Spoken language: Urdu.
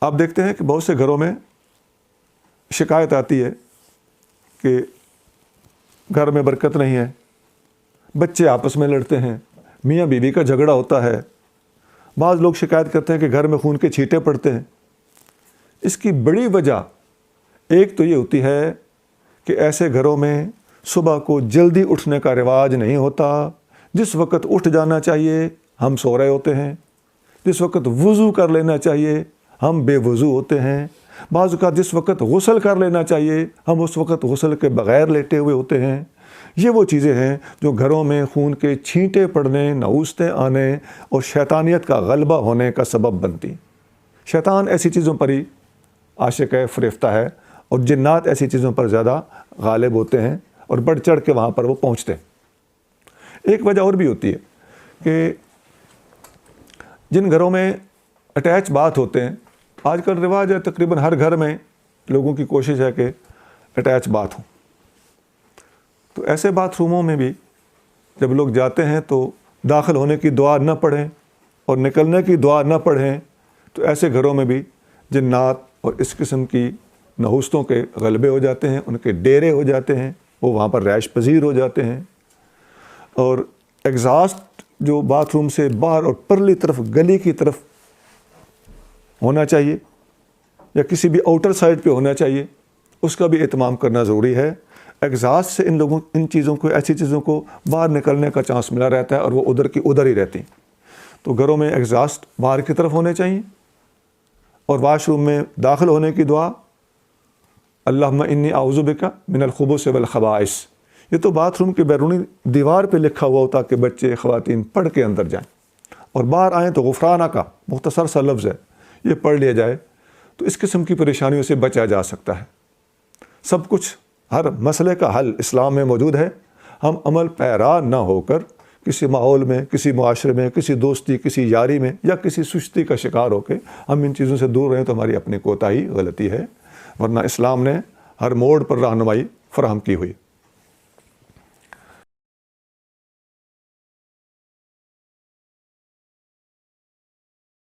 آپ دیکھتے ہیں کہ بہت سے گھروں میں شکایت آتی ہے کہ گھر میں برکت نہیں ہے، بچے آپس میں لڑتے ہیں، میاں بیوی کا جھگڑا ہوتا ہے، بعض لوگ شکایت کرتے ہیں کہ گھر میں خون کے چھینٹے پڑتے ہیں۔ اس کی بڑی وجہ ایک تو یہ ہوتی ہے کہ ایسے گھروں میں صبح کو جلدی اٹھنے کا رواج نہیں ہوتا۔ جس وقت اٹھ جانا چاہیے ہم سو رہے ہوتے ہیں، جس وقت وضو کر لینا چاہیے ہم بے وضو ہوتے ہیں، بعض اوقات جس وقت غسل کر لینا چاہیے ہم اس وقت غسل کے بغیر لیٹے ہوئے ہوتے ہیں۔ یہ وہ چیزیں ہیں جو گھروں میں خون کے چھینٹے پڑنے، نحوستیں آنے اور شیطانیت کا غلبہ ہونے کا سبب بنتی۔ شیطان ایسی چیزوں پر ہی عاشق فریفتہ ہے اور جنات ایسی چیزوں پر زیادہ غالب ہوتے ہیں اور بڑھ چڑھ کے وہاں پر وہ پہنچتے ہیں۔ ایک وجہ اور بھی ہوتی ہے کہ جن گھروں میں اٹیچ باتھ ہوتے ہیں، آج کل رواج ہے تقریباً ہر گھر میں لوگوں کی کوشش ہے کہ اٹیچ باتھ ہوں، تو ایسے باتھ روموں میں بھی جب لوگ جاتے ہیں تو داخل ہونے کی دعا نہ پڑھیں اور نکلنے کی دعا نہ پڑھیں، تو ایسے گھروں میں بھی جنات اور اس قسم کی نحوستوں کے غلبے ہو جاتے ہیں، ان کے ڈیرے ہو جاتے ہیں، وہ وہاں پر رہائش پذیر ہو جاتے ہیں۔ اور ایگزاسٹ جو باتھ روم سے باہر اور پرلی طرف گلی کی طرف ہونا چاہیے یا کسی بھی آؤٹر سائڈ پہ ہونا چاہیے، اس کا بھی اہتمام کرنا ضروری ہے۔ ایگزاسٹ سے ان چیزوں کو، ایسی چیزوں کو باہر نکلنے کا چانس ملا رہتا ہے اور وہ ادھر کی ادھر ہی رہتی ہیں۔ تو گھروں میں ایگزاسٹ باہر کی طرف ہونے چاہیے، اور واش روم میں داخل ہونے کی دعا اللہم انی اعوذ بک من الخبث والخبائث، یہ تو باتھ روم کے بیرونی دیوار پہ لکھا ہوا ہوتا کہ بچے خواتین پڑھ کے اندر جائیں، اور باہر آئیں تو غفرانہ کا مختصر سا لفظ ہے، یہ پڑھ لیا جائے تو اس قسم کی پریشانیوں سے بچا جا سکتا ہے۔ سب کچھ، ہر مسئلے کا حل اسلام میں موجود ہے۔ ہم عمل پیرا نہ ہو کر کسی ماحول میں، کسی معاشرے میں، کسی دوستی، کسی یاری میں یا کسی سستی کا شکار ہو کے ہم ان چیزوں سے دور رہیں تو ہماری اپنی کوتاہی، غلطی ہے، ورنہ اسلام نے ہر موڑ پر رہنمائی فراہم کی ہوئی۔